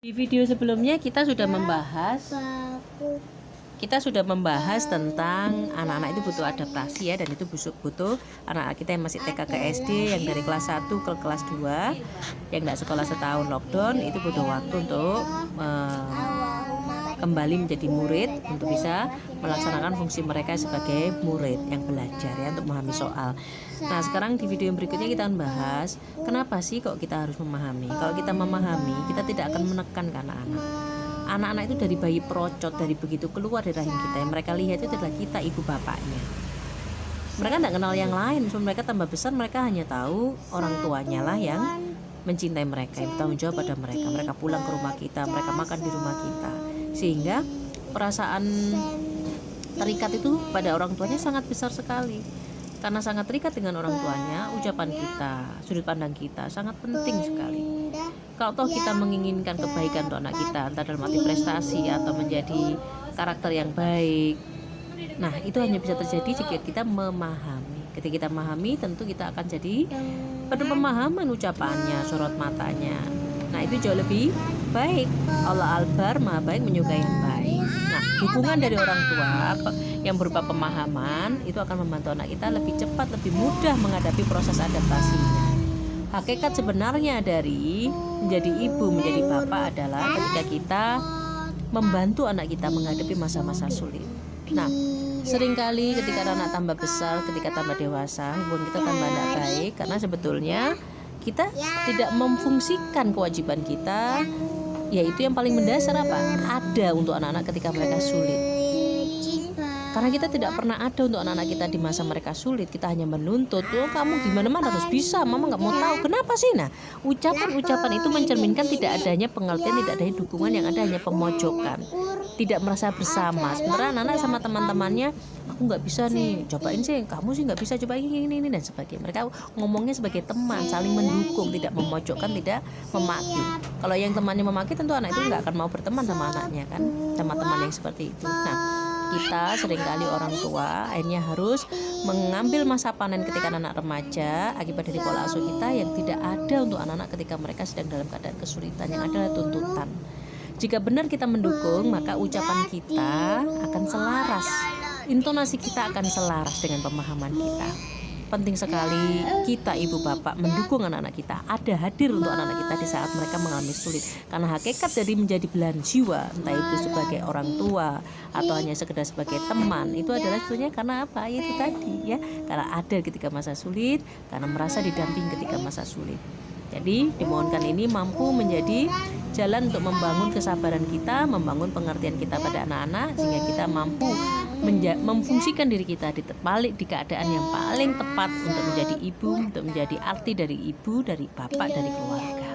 Di video sebelumnya kita sudah membahas tentang anak-anak itu butuh adaptasi ya, dan itu butuh anak-anak kita yang masih TK ke SD, yang dari kelas 1 ke kelas 2 yang tidak sekolah setahun lockdown, itu butuh waktu untuk kembali menjadi murid untuk bisa melaksanakan fungsi mereka sebagai murid yang belajar ya, untuk memahami soal. Nah, sekarang di video yang berikutnya kita akan bahas kenapa sih kok kita harus memahami. Kalau kita memahami, kita tidak akan menekan ke anak-anak. Anak-anak itu dari bayi perocot, dari begitu keluar dari rahim kita, yang mereka lihat itu adalah kita, ibu bapaknya. Mereka tidak kenal yang lain. So, mereka tambah besar, mereka hanya tahu orang tuanya lah yang mencintai mereka, yang bertanggung jawab pada mereka. Mereka pulang ke rumah kita, mereka makan di rumah kita, sehingga perasaan terikat itu pada orang tuanya sangat besar sekali. Karena sangat terikat dengan orang tuanya, ucapan kita, sudut pandang kita sangat penting sekali. Kalau toh kita menginginkan kebaikan untuk anak kita, entah dalam arti prestasi atau menjadi karakter yang baik, nah itu hanya bisa terjadi jika kita memahami. Ketika kita memahami, tentu kita akan jadi penuh pemahaman ucapannya, sorot matanya. Nah itu jauh lebih baik. Allah Al-Bar, Maha Baik, menyukai yang baik. Nah, dukungan dari orang tua yang berupa pemahaman itu akan membantu anak kita lebih cepat, lebih mudah menghadapi proses adaptasinya. Hakikat sebenarnya dari menjadi ibu, menjadi bapak adalah ketika kita membantu anak kita menghadapi masa-masa sulit. Nah, seringkali ketika anak tambah besar, ketika tambah dewasa, hubungan kita tambah tidak baik karena sebetulnya kita tidak memfungsikan kewajiban kita, yaitu yang paling mendasar apa? Ada untuk anak-anak ketika mereka sulit. Karena kita tidak pernah ada untuk anak-anak kita di masa mereka sulit. Kita hanya menuntut, oh kamu gimana harus bisa, mama nggak mau tahu. Kenapa sih? Nah, ucapan-ucapan itu mencerminkan tidak adanya pengertian, tidak adanya dukungan, yang ada hanya pemojokkan, tidak merasa bersama. Sebenarnya anak-anak sama teman-temannya, aku nggak bisa nih, cobain sih, kamu sih nggak bisa, cobain ini dan sebagainya. Mereka ngomongnya sebagai teman, saling mendukung, tidak memojokkan, tidak memaki. Kalau yang temannya memaki, tentu anak itu nggak akan mau berteman sama anaknya kan, sama teman yang seperti itu. Nah, kita seringkali orang tua akhirnya harus mengambil masa panen ketika anak remaja akibat dari pola asuh kita yang tidak ada untuk anak-anak ketika mereka sedang dalam keadaan kesulitan, yang adalah tuntutan. Jika benar kita mendukung, maka ucapan kita akan selaras, intonasi kita akan selaras dengan pemahaman kita. Penting sekali kita ibu bapak mendukung anak-anak kita, ada hadir untuk anak-anak kita di saat mereka mengalami sulit. Karena hakikat dari menjadi belahan jiwa, entah itu sebagai orang tua atau hanya sekedar sebagai teman, itu adalah sebetulnya karena apa? Itu tadi ya, karena ada ketika masa sulit, karena merasa didamping ketika masa sulit. Jadi dimohonkan ini mampu menjadi jalan untuk membangun kesabaran kita, membangun pengertian kita pada anak-anak, sehingga kita mampu memfungsikan diri kita di keadaan yang paling tepat untuk menjadi ibu, untuk menjadi arti dari ibu, dari bapak, dari keluarga.